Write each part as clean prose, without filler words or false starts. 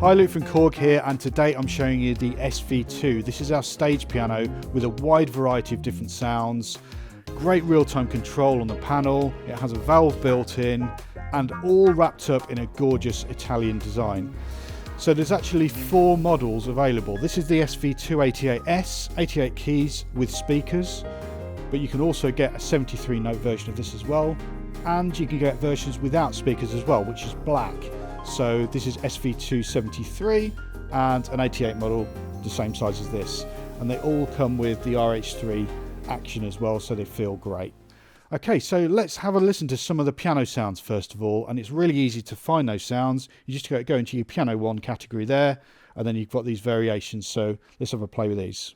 Hi, Luke from Korg here, and today I'm showing you the SV-2. This is our stage piano with a wide variety of different sounds, great real-time control on the panel, it has a valve built in, and all wrapped up in a gorgeous Italian design. So there's actually 4 models available. This is the SV-2 88S, 88 keys with speakers, but you can also get a 73 note version of this as well, and you can get versions without speakers as well, which is black. So this is SV-273 and an 88 model the same size as this, and they all come with the RH3 action as well, so they feel great. Okay, so let's have a listen to some of the piano sounds first of all, and it's really easy to find those sounds. You just go into your piano 1 category there, and then you've got these variations, so let's have a play with these.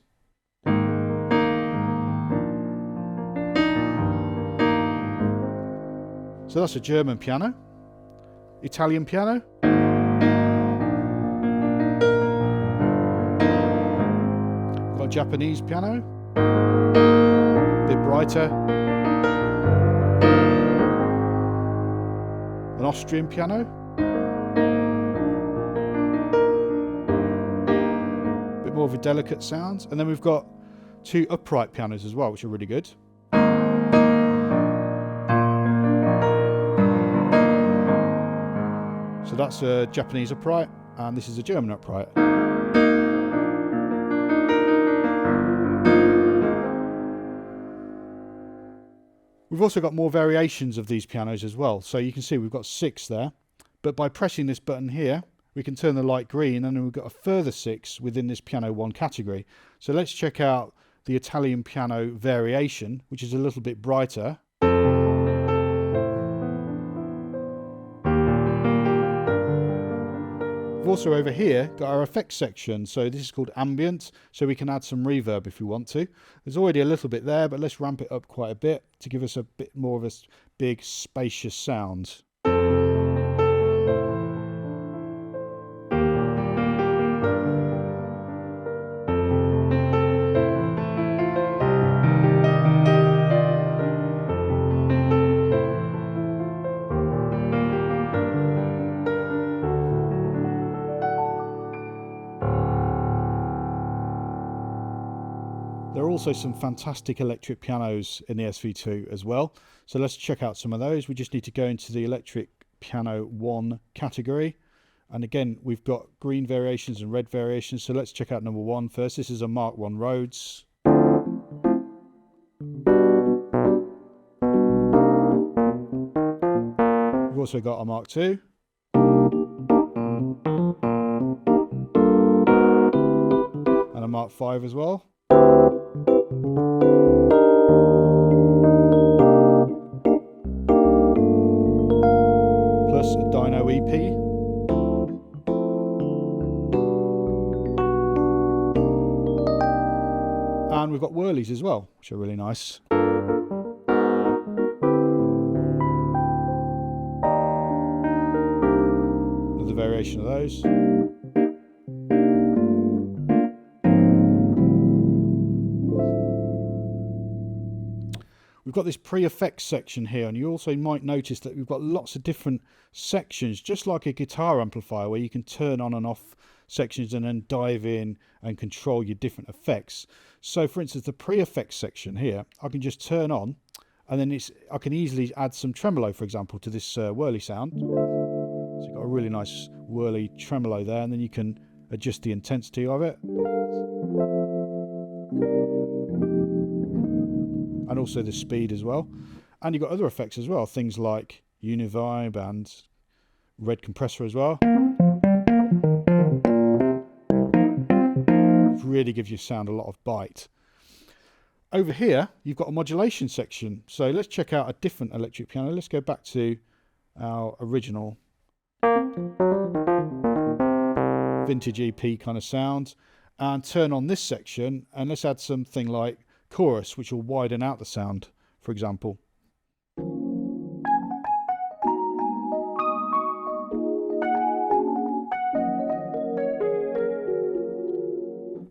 So that's a German piano. Italian piano. We've got a Japanese piano. A bit brighter. An Austrian piano. A bit more of a delicate sound. And then we've got 2 upright pianos as well, which are really good. So that's a Japanese upright, and this is a German upright. We've also got more variations of these pianos as well. So you can see we've got 6 there, but by pressing this button here, we can turn the light green, and then we've got a further 6 within this piano 1 category. So let's check out the Italian piano variation, which is a little bit brighter. We've also over here got our effects section, so this is called ambient, so we can add some reverb if we want to. There's already a little bit there, but let's ramp it up quite a bit to give us a bit more of a big spacious sound. There are also some fantastic electric pianos in the SV-2 as well. So let's check out some of those. We just need to go into the electric piano 1 category. And again, we've got green variations and red variations. So let's check out number 1 first. This is a Mark 1 Rhodes. We've also got a Mark 2. And a Mark 5 as well. Plus a dyno EP. And we've got whirlies as well, which are really nice. Another variation of those. We've got this pre-effects section here, and you also might notice that we've got lots of different sections, just like a guitar amplifier, where you can turn on and off sections and then dive in and control your different effects. So for instance, the pre-effects section here, I can just turn on, and then I can easily add some tremolo, for example, to this whirly sound. So you've got a really nice whirly tremolo there, and then you can adjust the intensity of it. And also the speed as well. And you've got other effects as well, things like Univibe and red compressor as well. It really gives your sound a lot of bite. Over here, you've got a modulation section. So let's check out a different electric piano. Let's go back to our original vintage EP kind of sound and turn on this section, and let's add something like chorus, which will widen out the sound, for example.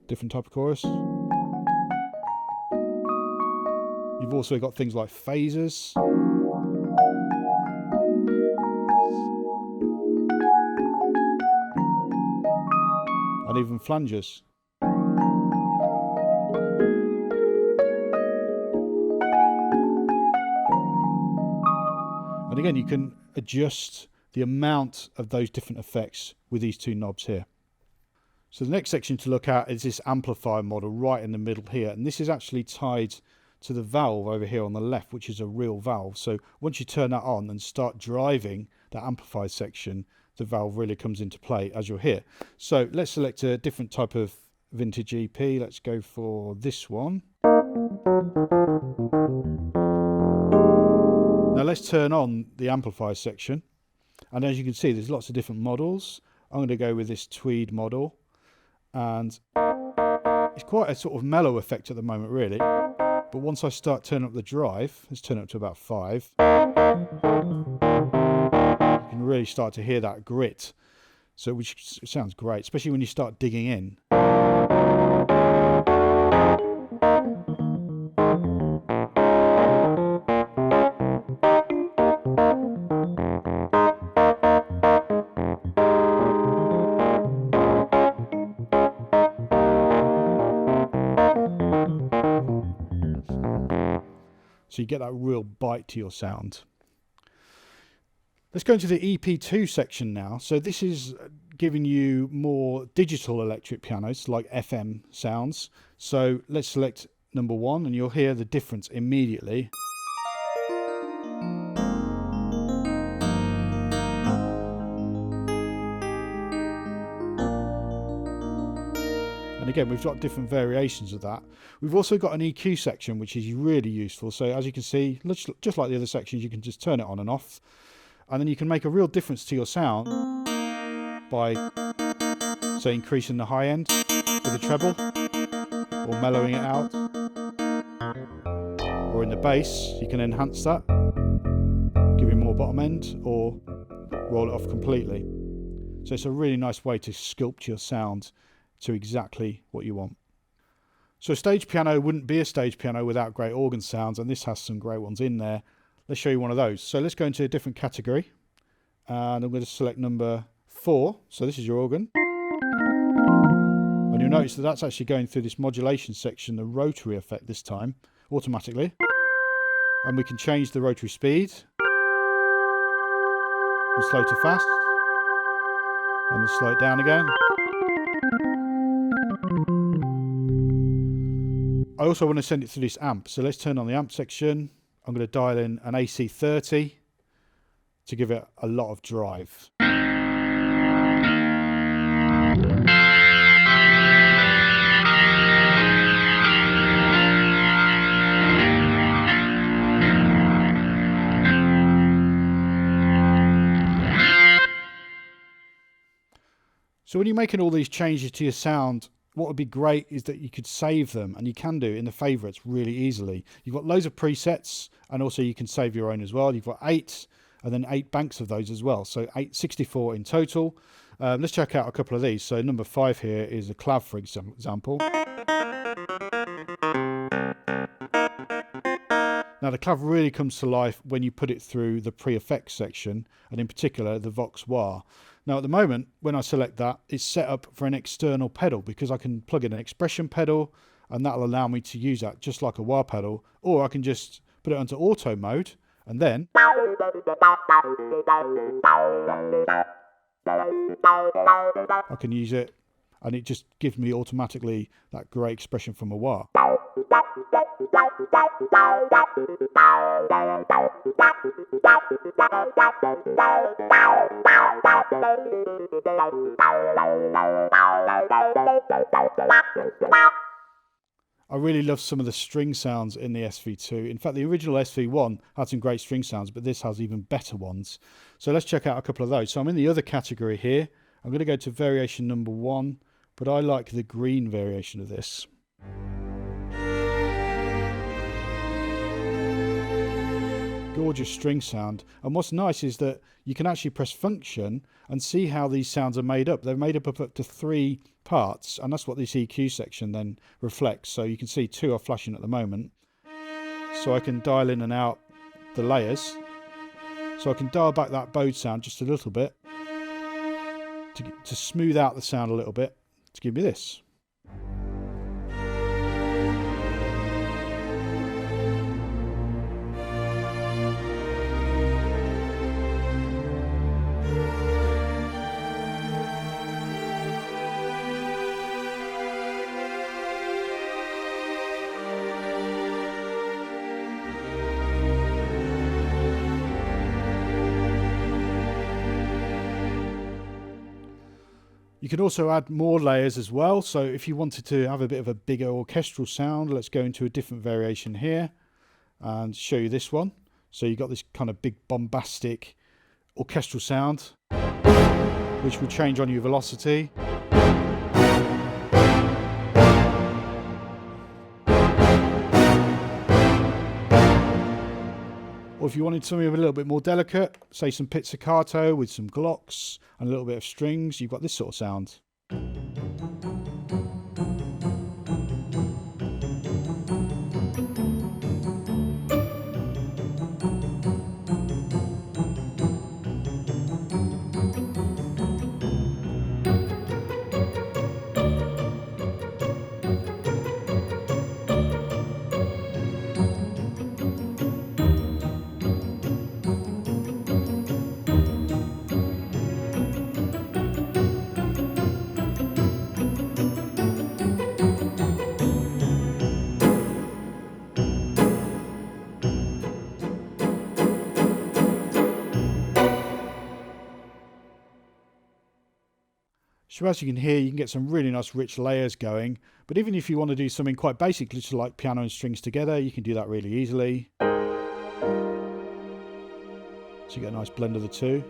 Different type of chorus. You've also got things like phasers. and even flanges. And again, you can adjust the amount of those different effects with these two knobs here. So the next section to look at is this amplifier model right in the middle here. And this is actually tied to the valve over here on the left, which is a real valve. So once you turn that on and start driving that amplifier section, the valve really comes into play, as you'll hear. So let's select a different type of vintage EP. Let's go for this one. Now let's turn on the amplifier section, and as you can see there's lots of different models. I'm going to go with this tweed model, and it's quite a sort of mellow effect at the moment really, but once I start turning up the drive, let's turn it up to about 5, you can really start to hear that grit, so which sounds great, especially when you start digging in. So you get that real bite to your sound. Let's go into the EP2 section now. So this is giving you more digital electric pianos like FM sounds. So let's select number 1 and you'll hear the difference immediately. And again, we've got different variations of that. We've also got an EQ section, which is really useful. So as you can see, just like the other sections, you can just turn it on and off. And then you can make a real difference to your sound by, say, increasing the high end with the treble, or mellowing it out. Or in the bass, you can enhance that, give it more bottom end, or roll it off completely. So it's a really nice way to sculpt your sound to exactly what you want. So a stage piano wouldn't be a stage piano without great organ sounds, and this has some great ones in there. Let's show you one of those. So let's go into a different category, and I'm going to select number 4. So this is your organ, and you'll notice that that's actually going through this modulation section, the rotary effect this time, automatically. And we can change the rotary speed from slow to fast, and then slow it down again. I also want to send it through this amp, so let's turn on the amp section. I'm going to dial in an AC30 to give it a lot of drive. So when you're making all these changes to your sound, what would be great is that you could save them, and you can do in the favourites really easily. You've got loads of presets, and also you can save your own as well. You've got 8, and then 8 banks of those as well. So 64 in total. Let's check out a couple of these. So number 5 here is a clav, for example. Now the clav really comes to life when you put it through the pre-effects section, and in particular the Vox wah. Now at the moment, when I select that, it's set up for an external pedal, because I can plug in an expression pedal, and that'll allow me to use that just like a wah pedal, or I can just put it onto auto mode, and then I can use it, and it just gives me automatically that great expression from a wah. I really love some of the string sounds in the SV2. In fact, the original SV1 had some great string sounds, but this has even better ones. So let's check out a couple of those. So I'm in the other category here. I'm going to go to variation number 1, but I like the green variation of this. Gorgeous string sound, and what's nice is that you can actually press function and see how these sounds are made up. They're made up of up to 3 parts, and that's what this EQ section then reflects. So you can see 2 are flashing at the moment, so I can dial in and out the layers, so I can dial back that bowed sound just a little bit to smooth out the sound a little bit, to give me this. You can also add more layers as well. So if you wanted to have a bit of a bigger orchestral sound, let's go into a different variation here and show you this one. So you've got this kind of big bombastic orchestral sound, which will change on your velocity. Or if you wanted something a little bit more delicate, say some pizzicato with some glocks and a little bit of strings, you've got this sort of sound. So as you can hear, you can get some really nice rich layers going. But even if you want to do something quite basic, just like piano and strings together, you can do that really easily. So you get a nice blend of the two.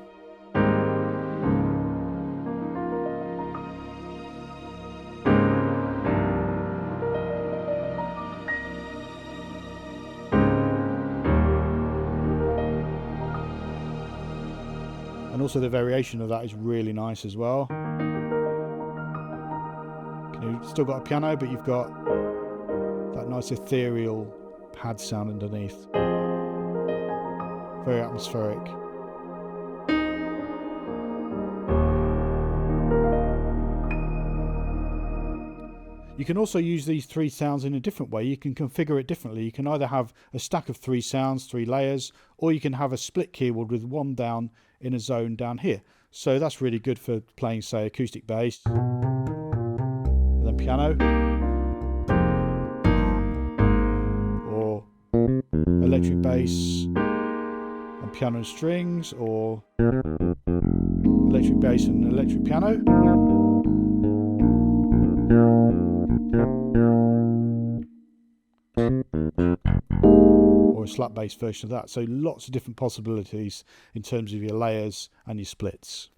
And also the variation of that is really nice as well. You've still got a piano, but you've got that nice ethereal pad sound underneath. Very atmospheric. You can also use these three sounds in a different way. You can configure it differently. You can either have a stack of three sounds, three layers, or you can have a split keyboard with one down in a zone down here. So that's really good for playing, say, acoustic bass. Piano or electric bass and piano and strings, or electric bass and electric piano, or a slap bass version of that. So lots of different possibilities in terms of your layers and your splits.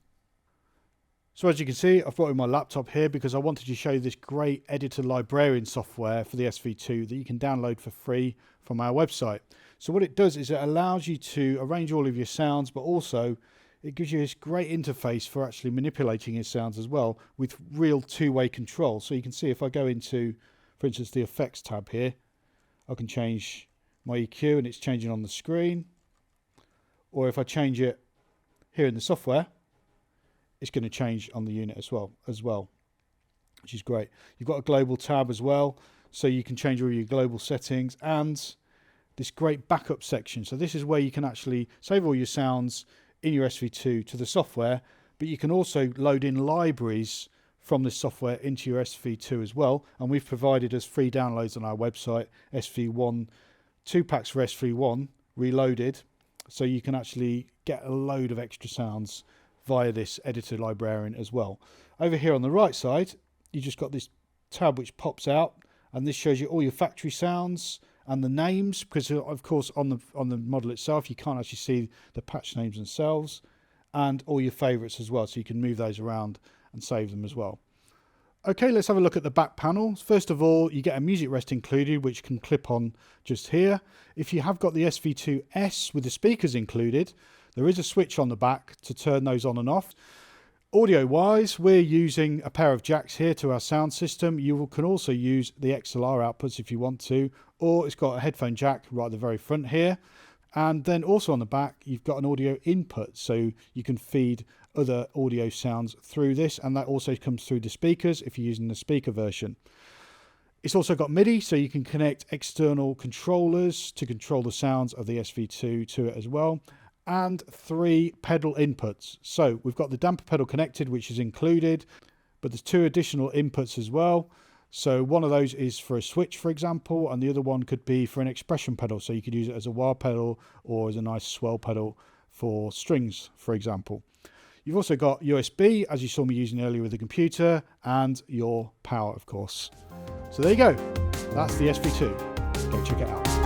So as you can see, I've brought in my laptop here because I wanted to show you this great editor librarian software for the SV2 that you can download for free from our website. So what it does is it allows you to arrange all of your sounds, but also it gives you this great interface for actually manipulating your sounds as well with real two-way control. So you can see if I go into, for instance, the effects tab here, I can change my EQ and it's changing on the screen. Or if I change it here in the software, it's going to change on the unit as well, which is great. You've got a global tab as well, so you can change all your global settings, and this great backup section. So this is where you can actually save all your sounds in your SV2 to the software, but you can also load in libraries from this software into your SV2 as well. And we've provided as free downloads on our website, SV1, 2 packs for SV1 reloaded, so you can actually get a load of extra sounds via this editor librarian as well. Over here on the right side, you just got this tab which pops out, and this shows you all your factory sounds and the names, because of course on the model itself you can't actually see the patch names themselves, and all your favorites as well, so you can move those around and save them as well. Okay, let's have a look at the back panel. First of all, you get a music rest included, which can clip on just here. If you have got the SV2S with the speakers included, there is a switch on the back to turn those on and off. Audio wise, we're using a pair of jacks here to our sound system. You can also use the XLR outputs if you want to, or it's got a headphone jack right at the very front here. And then also on the back, you've got an audio input, so you can feed other audio sounds through this, and that also comes through the speakers if you're using the speaker version. It's also got MIDI, so you can connect external controllers to control the sounds of the SV2 to it as well, and 3 pedal inputs. So we've got the damper pedal connected, which is included, but there's 2 additional inputs as well. So one of those is for a switch, for example, and the other one could be for an expression pedal. So you could use it as a wah pedal or as a nice swell pedal for strings, for example. You've also got USB, as you saw me using earlier with the computer, and your power, of course. So there you go. That's the SV2. Go check it out.